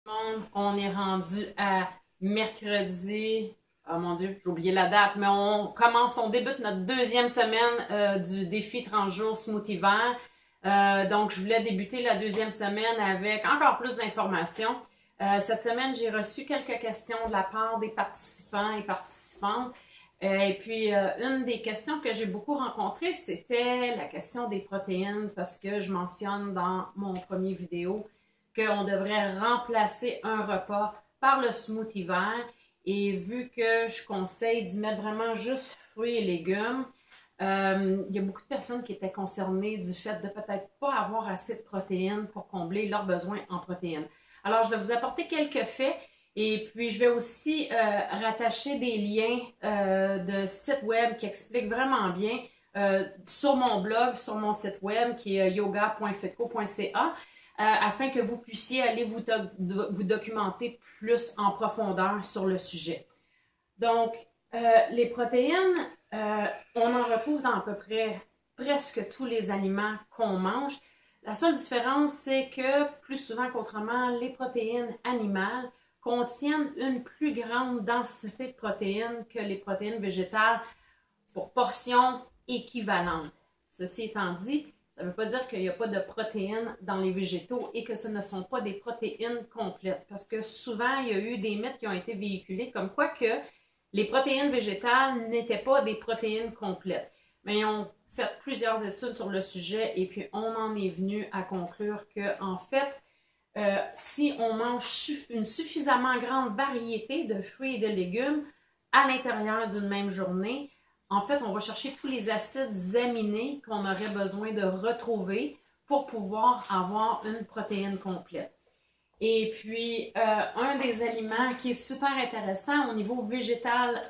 Monde, on est rendu à mercredi. Oh mon Dieu, j'ai oublié la date, mais on débute notre deuxième semaine du défi 30 jours smoothie vert. Donc, je voulais débuter la deuxième semaine avec encore plus d'informations. Cette semaine, j'ai reçu quelques questions de la part des participants et participantes. Et puis, une des questions que j'ai beaucoup rencontrées, c'était la question des protéines, parce que je mentionne dans mon premier vidéo qu'on devrait remplacer un repas par le smoothie vert. Et vu que je conseille d'y mettre vraiment juste fruits et légumes, il y a beaucoup de personnes qui étaient concernées du fait de peut-être pas avoir assez de protéines pour combler leurs besoins en protéines. Alors, je vais vous apporter quelques faits et puis je vais aussi rattacher des liens de sites web qui expliquent vraiment bien sur mon blog, sur mon site web qui est yoga.fitco.ca. Afin que vous puissiez aller vous documenter plus en profondeur sur le sujet. Donc, les protéines, on en retrouve dans à peu près presque tous les aliments qu'on mange. La seule différence, c'est que plus souvent qu'autrement, les protéines animales contiennent une plus grande densité de protéines que les protéines végétales pour portions équivalentes. Ceci étant dit, ça ne veut pas dire qu'il n'y a pas de protéines dans les végétaux et que ce ne sont pas des protéines complètes. Parce que souvent, il y a eu des mythes qui ont été véhiculés comme quoi que les protéines végétales n'étaient pas des protéines complètes. Mais ils ont fait plusieurs études sur le sujet et puis on en est venu à conclure que, en fait, si on mange une suffisamment grande variété de fruits et de légumes à l'intérieur d'une même journée, en fait, on va chercher tous les acides aminés qu'on aurait besoin de retrouver pour pouvoir avoir une protéine complète. Et puis, un des aliments qui est super intéressant au niveau végétal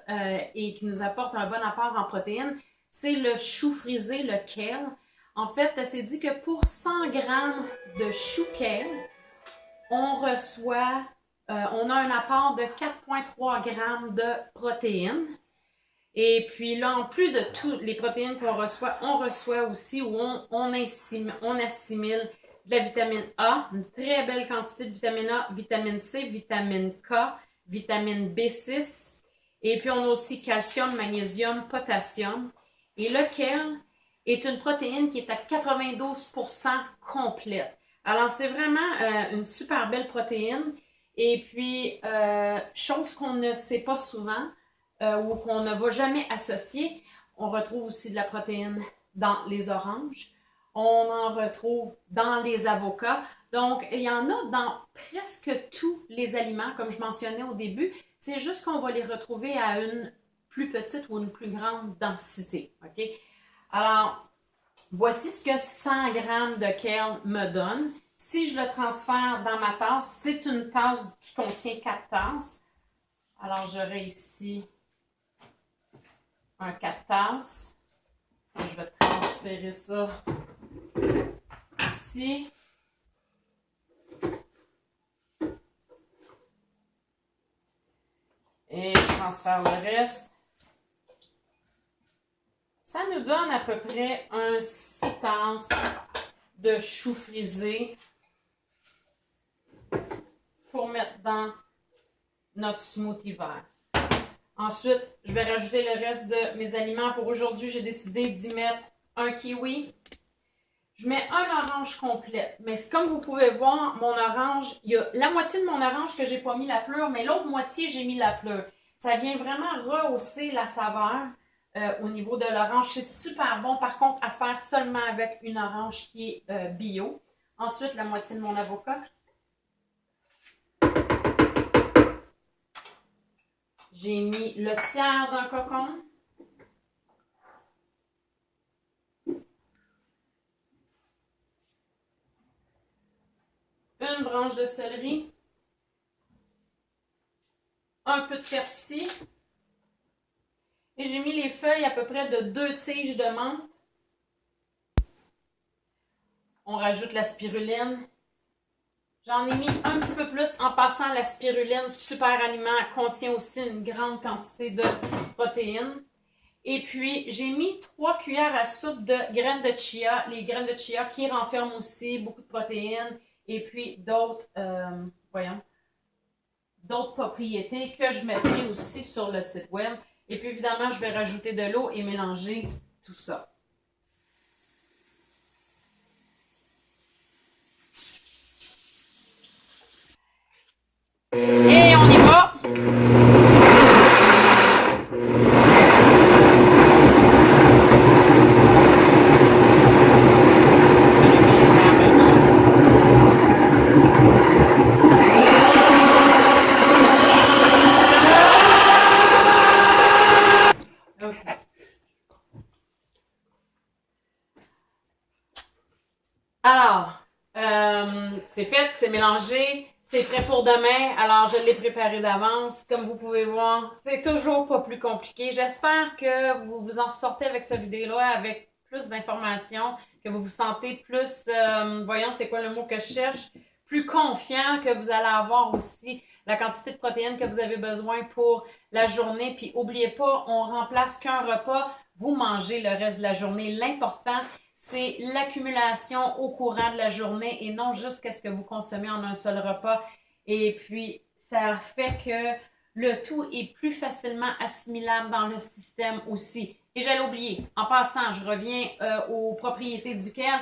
et qui nous apporte un bon apport en protéines, c'est le chou frisé, le kale. En fait, c'est dit que pour 100 grammes de chou kale, on a un apport de 4,3 grammes de protéines. Et puis là, en plus de toutes les protéines qu'on reçoit, on reçoit aussi ou on assimile de la vitamine A, une très belle quantité de vitamine A, vitamine C, vitamine K, vitamine B6. Et puis on a aussi calcium, magnésium, potassium. Et lequel est une protéine qui est à 92% complète. Alors c'est vraiment une super belle protéine. Et puis, chose qu'on ne sait pas souvent, ou qu'on ne va jamais associer, on retrouve aussi de la protéine dans les oranges. On en retrouve dans les avocats. Donc, il y en a dans presque tous les aliments, comme je mentionnais au début. C'est juste qu'on va les retrouver à une plus petite ou une plus grande densité. OK? Alors, voici ce que 100 grammes de kale me donne. Si je le transfère dans ma tasse, c'est une tasse qui contient 4 tasses. Alors, j'aurai ici un 4 tasses. Et je vais transférer ça ici. Et je transfère le reste. Ça nous donne à peu près un 6 tasses de chou frisé pour mettre dans notre smoothie vert. Ensuite, je vais rajouter le reste de mes aliments. Pour aujourd'hui, j'ai décidé d'y mettre un kiwi. Je mets un orange complète. Mais comme vous pouvez voir, mon orange, il y a la moitié de mon orange que j'ai pas mis la pleure, mais l'autre moitié, j'ai mis la pleure. Ça vient vraiment rehausser la saveur au niveau de l'orange. C'est super bon, par contre, à faire seulement avec une orange qui est bio. Ensuite, la moitié de mon avocat. J'ai mis le tiers d'un cocon. Une branche de céleri. Un peu de persil. Et j'ai mis les feuilles à peu près de 2 tiges de menthe. On rajoute la spiruline. J'en ai mis un petit peu plus en passant. La spiruline, super aliment, contient aussi une grande quantité de protéines. Et puis, j'ai mis 3 cuillères à soupe de graines de chia. Les graines de chia qui renferment aussi beaucoup de protéines. Et puis d'autres, d'autres propriétés que je mettrai aussi sur le site web. Et puis évidemment, je vais rajouter de l'eau et mélanger tout ça. Et on y va! Alors, c'est fait, c'est mélangé, c'est prêt pour demain. Alors, je l'ai préparé d'avance. Comme vous pouvez voir, c'est toujours pas plus compliqué. J'espère que vous vous en ressortez avec cette vidéo-là avec plus d'informations, que vous vous sentez plus, voyons, c'est quoi le mot que je cherche, plus confiant, que vous allez avoir aussi la quantité de protéines que vous avez besoin pour la journée. Puis, n'oubliez pas, on remplace qu'un repas. Vous mangez le reste de la journée. L'important, c'est l'accumulation au courant de la journée et non juste qu'est-ce que vous consommez en un seul repas. Et puis, ça fait que le tout est plus facilement assimilable dans le système aussi. Et j'allais oublier, en passant, je reviens aux propriétés du kale.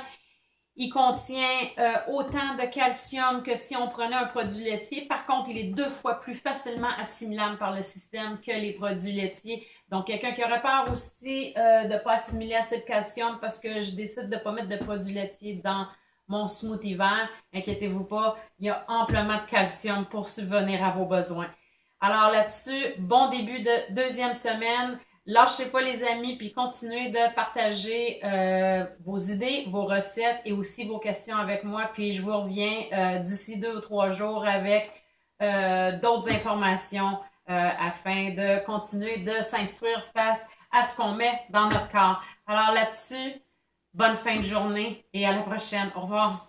Il contient autant de calcium que si on prenait un produit laitier. Par contre, il est 2 fois plus facilement assimilable par le système que les produits laitiers. Donc, quelqu'un qui aurait peur aussi de ne pas assimiler assez de calcium parce que je décide de ne pas mettre de produits laitiers dans mon smoothie vert, inquiétez-vous pas, il y a amplement de calcium pour subvenir à vos besoins. Alors là-dessus, bon début de deuxième semaine. Lâchez pas les amis, puis continuez de partager vos idées, vos recettes et aussi vos questions avec moi. Puis je vous reviens d'ici 2 ou 3 jours avec d'autres informations afin de continuer de s'instruire face à ce qu'on met dans notre corps. Alors là-dessus, bonne fin de journée et à la prochaine. Au revoir.